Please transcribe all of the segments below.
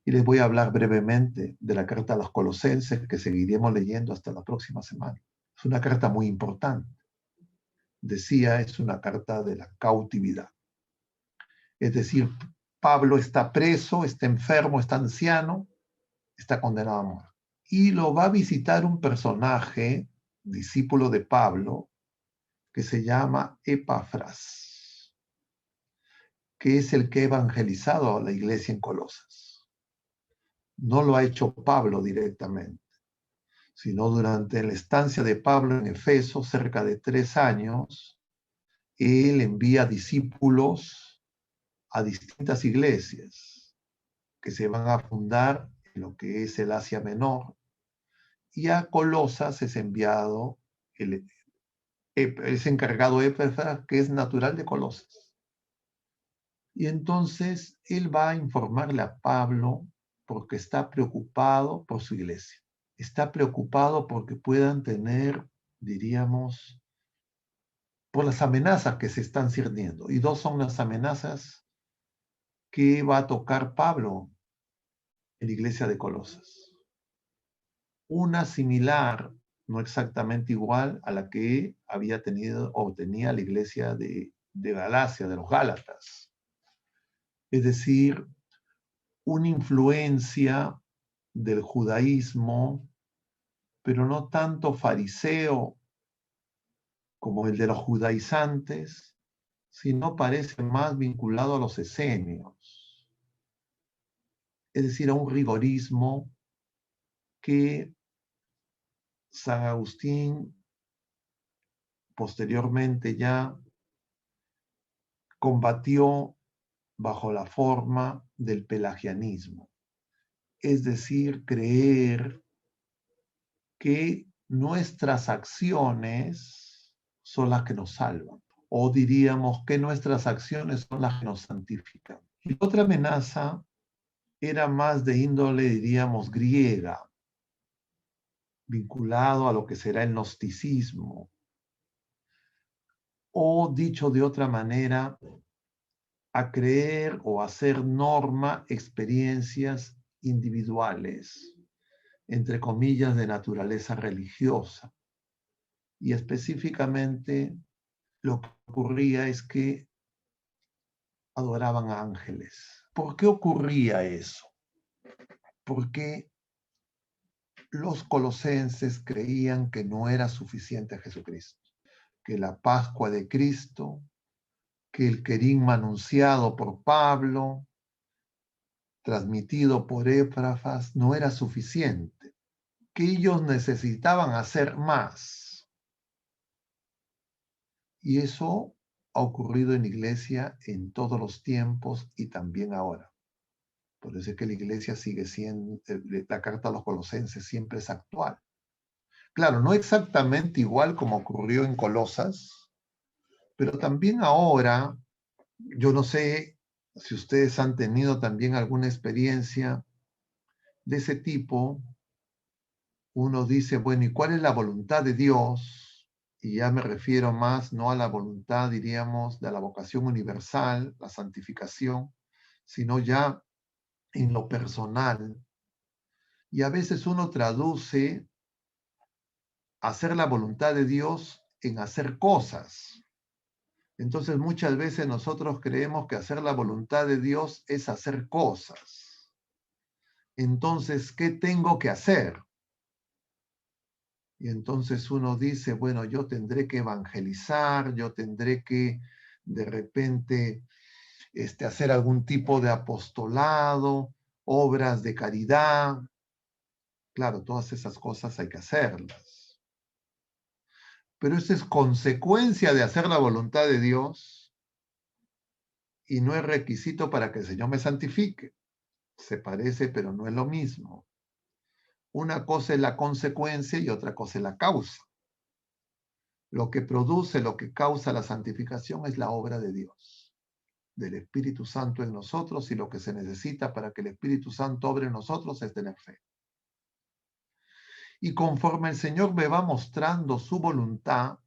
Y les voy a hablar brevemente de la carta a los Colosenses que seguiremos leyendo hasta la próxima semana. Es una carta muy importante. Decía, es una carta de la cautividad. Es decir, Pablo está preso, está enfermo, está anciano, está condenado a muerte. Y lo va a visitar un personaje, discípulo de Pablo, que se llama Epafras, que es el que ha evangelizado a la iglesia en Colosas. No lo ha hecho Pablo directamente, sino durante la estancia de Pablo en Efeso, cerca de 3 años, él envía discípulos a distintas iglesias que se van a fundar en lo que es el Asia Menor, y a Colosas es enviado, es encargado Epafras, que es natural de Colosas. Y entonces él va a informarle a Pablo porque está preocupado por su iglesia. Está preocupado porque puedan tener, diríamos, por las amenazas que se están cerniendo. Y dos son las amenazas que va a tocar Pablo en la iglesia de Colosas. Una similar, no exactamente igual a la que había tenido o tenía la iglesia de Galacia, de los Gálatas. Es decir, una influencia del judaísmo, pero no tanto fariseo como el de los judaizantes, sino parece más vinculado a los esenios, es decir, a un rigorismo que San Agustín posteriormente ya combatió bajo la forma del pelagianismo, es decir, creer que nuestras acciones son las que nos salvan, o diríamos que nuestras acciones son las que nos santifican. Y otra amenaza era más de índole, diríamos, griega, vinculado a lo que será el gnosticismo, o dicho de otra manera, a creer o hacer norma experiencias individuales, entre comillas, de naturaleza religiosa. Y específicamente lo que ocurría es que adoraban a ángeles. ¿Por qué ocurría eso? Porque los colosenses creían que no era suficiente Jesucristo, que la Pascua de Cristo, que el querigma anunciado por Pablo, transmitido por Epafras, no era suficiente, que ellos necesitaban hacer más. Y eso ha ocurrido en la iglesia en todos los tiempos y también ahora. Por eso es que la iglesia sigue siendo, la carta a los colosenses siempre es actual. Claro, no exactamente igual como ocurrió en Colosas, pero también ahora, yo no sé si ustedes han tenido también alguna experiencia de ese tipo. Uno dice, bueno, ¿y cuál es la voluntad de Dios? Y ya me refiero más no a la voluntad, diríamos, de la vocación universal, la santificación, sino ya en lo personal. Y a veces uno traduce hacer la voluntad de Dios en hacer cosas. Entonces muchas veces nosotros creemos que hacer la voluntad de Dios es hacer cosas. Entonces, ¿qué tengo que hacer? Y entonces uno dice, bueno, yo tendré que evangelizar, yo tendré que de repente hacer algún tipo de apostolado, obras de caridad. Claro, todas esas cosas hay que hacerlas. Pero eso es consecuencia de hacer la voluntad de Dios y no es requisito para que el Señor me santifique. Se parece, pero no es lo mismo. Una cosa es la consecuencia y otra cosa es la causa. Lo que produce, lo que causa la santificación es la obra de Dios, del Espíritu Santo en nosotros, y lo que se necesita para que el Espíritu Santo obre en nosotros es tener fe. Y conforme el Señor me va mostrando su voluntad,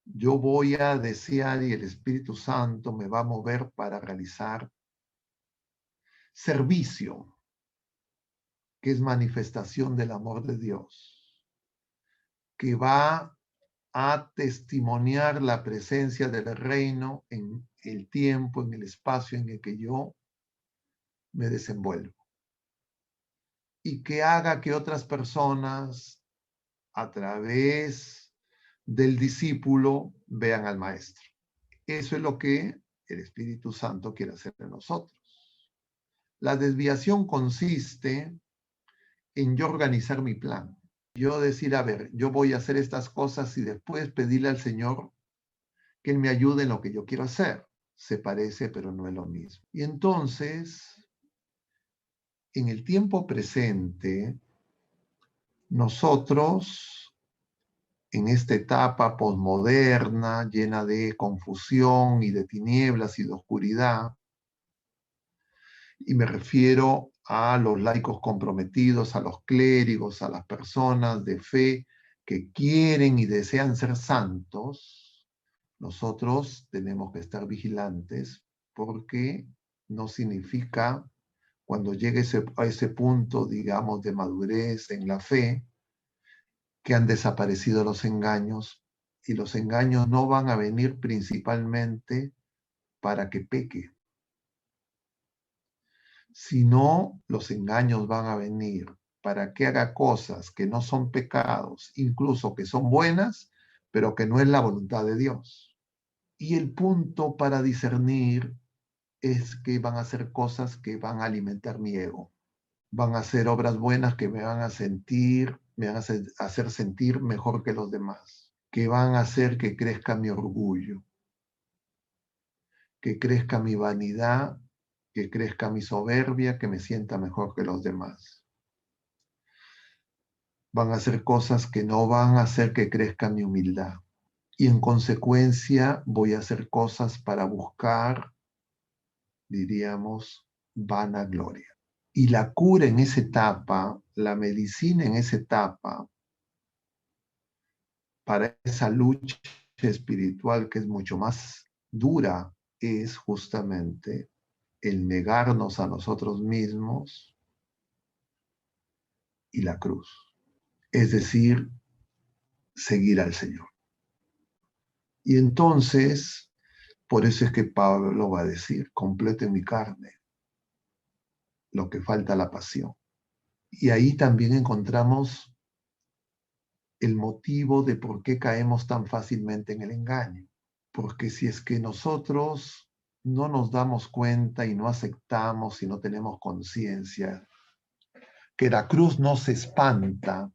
yo voy a desear y el Espíritu Santo me va a mover para realizar Servicio, que es manifestación del amor de Dios, que va a testimoniar la presencia del reino en el tiempo, en el espacio en el que yo me desenvuelvo. Y que haga que otras personas, a través del discípulo, vean al maestro. Eso es lo que el Espíritu Santo quiere hacer en nosotros. La desviación consiste en yo organizar mi plan. Yo decir, a ver, yo voy a hacer estas cosas y después pedirle al Señor que Él me ayude en lo que yo quiero hacer. Se parece, pero no es lo mismo. Y entonces, en el tiempo presente, nosotros, en esta etapa posmoderna, llena de confusión y de tinieblas y de oscuridad, y me refiero a los laicos comprometidos, a los clérigos, a las personas de fe que quieren y desean ser santos, nosotros tenemos que estar vigilantes porque no significa, cuando llegue a ese punto, digamos, de madurez en la fe, que han desaparecido los engaños, y los engaños no van a venir principalmente para que peque, sino los engaños van a venir para que haga cosas que no son pecados, incluso que son buenas, pero que no es la voluntad de Dios. Y el punto para discernir es que van a hacer cosas que van a alimentar mi ego. Van a hacer obras buenas que me van a hacer sentir mejor que los demás, que van a hacer que crezca mi orgullo, que crezca mi vanidad, que crezca mi soberbia, que me sienta mejor que los demás. Van a hacer cosas que no van a hacer que crezca mi humildad. Y en consecuencia voy a hacer cosas para buscar, diríamos, vanagloria. Y la cura en esa etapa, la medicina en esa etapa, para esa lucha espiritual que es mucho más dura, es justamente el negarnos a nosotros mismos y la cruz. Es decir, seguir al Señor. Y entonces, por eso es que Pablo va a decir, complete mi carne, lo que falta la pasión. Y ahí también encontramos el motivo de por qué caemos tan fácilmente en el engaño. Porque si es que nosotros no nos damos cuenta y no aceptamos y no tenemos conciencia que la cruz nos espanta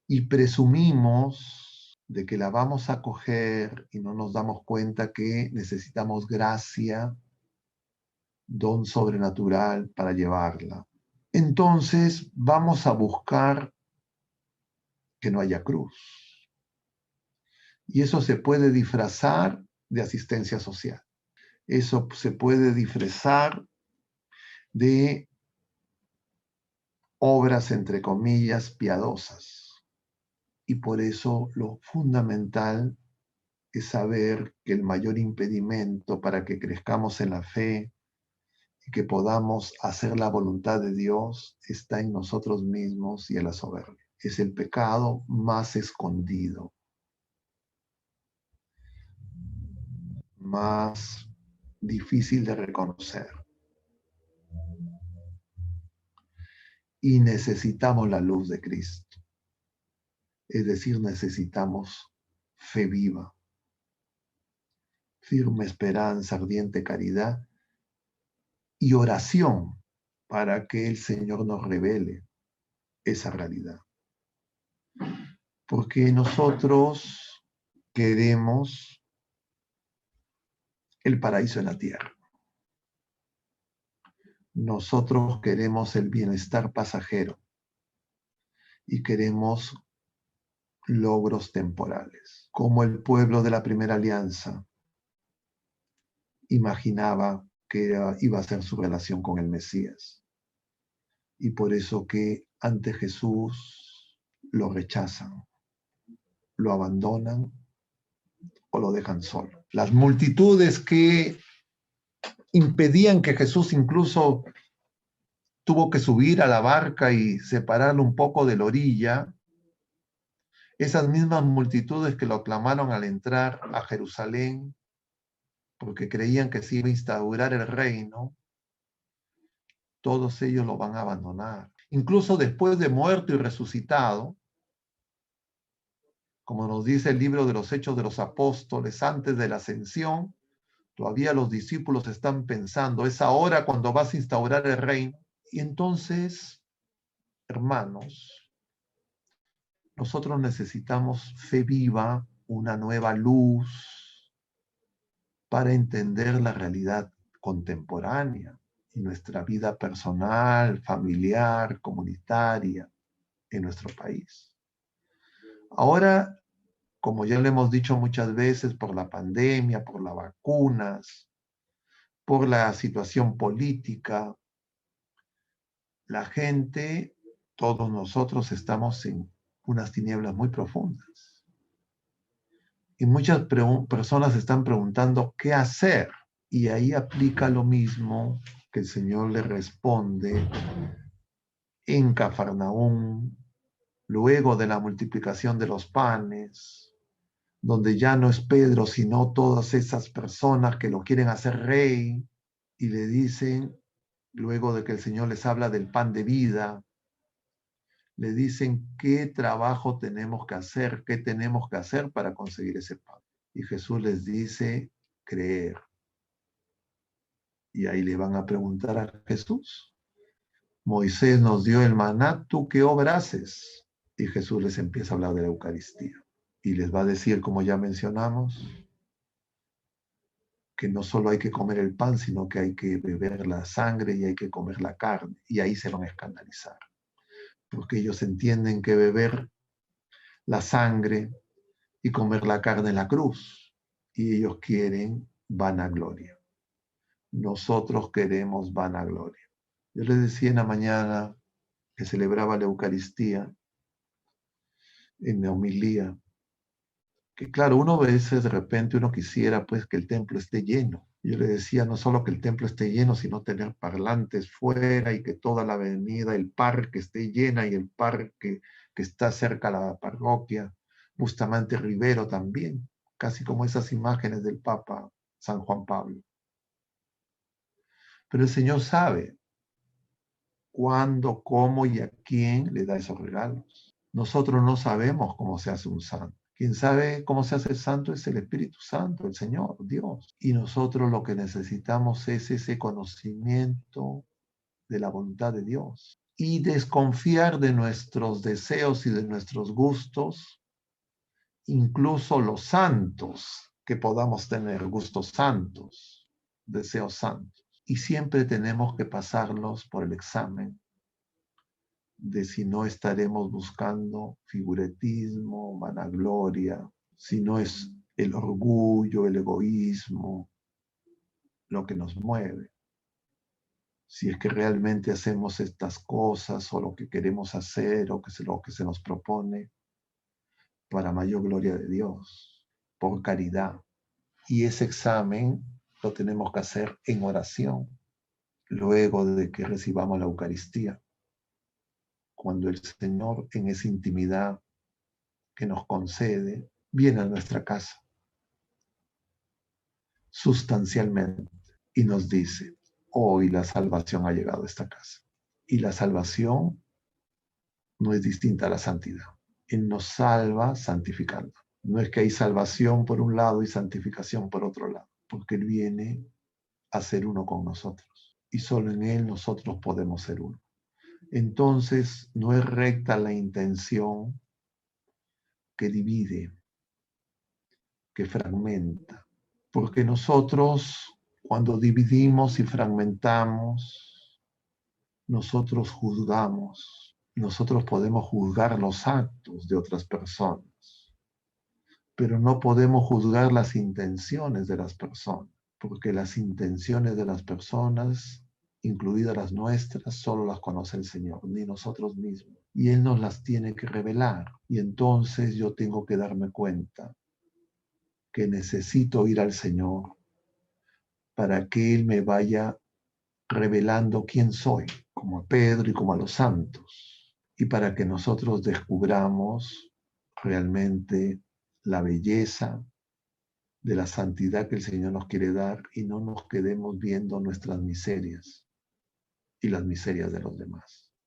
y presumimos de que la vamos a coger y no nos damos cuenta que necesitamos gracia, don sobrenatural para llevarla. Entonces vamos a buscar que no haya cruz. Y eso se puede disfrazar de asistencia social. Eso se puede disfrazar de obras, entre comillas, piadosas. Y por eso lo fundamental es saber que el mayor impedimento para que crezcamos en la fe y que podamos hacer la voluntad de Dios está en nosotros mismos y en la soberbia. Es el pecado más escondido, más difícil de reconocer. Y necesitamos la luz de Cristo. Es decir, necesitamos fe viva, firme esperanza, ardiente caridad y oración para que el Señor nos revele esa realidad. Porque nosotros queremos el paraíso en la tierra. Nosotros queremos el bienestar pasajero y queremos logros temporales, como el pueblo de la primera alianza imaginaba que iba a ser su relación con el Mesías. Y por eso que ante Jesús lo rechazan, lo abandonan o lo dejan solo. Las multitudes que impedían que Jesús incluso tuvo que subir a la barca y separarlo un poco de la orilla, esas mismas multitudes que lo aclamaron al entrar a Jerusalén, porque creían que se iba a instaurar el reino, todos ellos lo van a abandonar. Incluso después de muerto y resucitado, como nos dice el libro de los Hechos de los Apóstoles, antes de la ascensión, todavía los discípulos están pensando, es ahora cuando vas a instaurar el reino. Y entonces, hermanos, nosotros necesitamos fe viva, una nueva luz para entender la realidad contemporánea y nuestra vida personal, familiar, comunitaria en nuestro país. Ahora, como ya lo hemos dicho muchas veces, por la pandemia, por las vacunas, por la situación política, la gente, todos nosotros estamos en unas tinieblas muy profundas. Y muchas personas están preguntando qué hacer. Y ahí aplica lo mismo que el Señor le responde en Cafarnaúm, luego de la multiplicación de los panes, donde ya no es Pedro, sino todas esas personas que lo quieren hacer rey y le dicen, luego de que el Señor les habla del pan de vida, le dicen qué trabajo tenemos que hacer, qué tenemos que hacer para conseguir ese pan. Y Jesús les dice, creer. Y ahí le van a preguntar a Jesús, Moisés nos dio el maná, ¿tú qué obra haces? Y Jesús les empieza a hablar de la Eucaristía. Y les va a decir, como ya mencionamos, que no solo hay que comer el pan, sino que hay que beber la sangre y hay que comer la carne. Y ahí se van a escandalizar. Porque ellos entienden que beber la sangre y comer la carne en la cruz. Y ellos quieren vanagloria. Nosotros queremos vanagloria. Yo les decía en la mañana que celebraba la Eucaristía, en la homilía, que claro, uno a veces de repente uno quisiera pues que el templo esté lleno. Yo le decía no solo que el templo esté lleno, sino tener parlantes fuera y que toda la avenida, el parque esté llena y el parque que está cerca a la parroquia, Bustamante Rivero también, casi como esas imágenes del Papa San Juan Pablo. Pero el Señor sabe cuándo, cómo y a quién le da esos regalos. Nosotros no sabemos cómo se hace un santo. Quien sabe cómo se hace el santo es el Espíritu Santo, el Señor, Dios. Y nosotros lo que necesitamos es ese conocimiento de la voluntad de Dios. Y desconfiar de nuestros deseos y de nuestros gustos, incluso los santos que podamos tener, gustos santos, deseos santos. Y siempre tenemos que pasarlos por el examen de si no estaremos buscando figuretismo, vanagloria, si no es el orgullo, el egoísmo, lo que nos mueve. Si es que realmente hacemos estas cosas o lo que queremos hacer o lo que se nos propone para mayor gloria de Dios, por caridad. Y ese examen lo tenemos que hacer en oración, luego de que recibamos la Eucaristía, cuando el Señor en esa intimidad que nos concede viene a nuestra casa sustancialmente y nos dice, hoy la salvación ha llegado a esta casa. Y la salvación no es distinta a la santidad. Él nos salva santificando. No es que hay salvación por un lado y santificación por otro lado, porque Él viene a ser uno con nosotros. Y solo en Él nosotros podemos ser uno. Entonces, no es recta la intención que divide, que fragmenta. Porque nosotros, cuando dividimos y fragmentamos, nosotros juzgamos. Nosotros podemos juzgar los actos de otras personas, pero no podemos juzgar las intenciones de las personas, porque las intenciones de las personas, incluidas las nuestras, solo las conoce el Señor, ni nosotros mismos. Y Él nos las tiene que revelar. Y entonces yo tengo que darme cuenta que necesito ir al Señor para que Él me vaya revelando quién soy, como a Pedro y como a los santos, y para que nosotros descubramos realmente la belleza de la santidad que el Señor nos quiere dar y no nos quedemos viendo nuestras miserias y las miserias de los demás.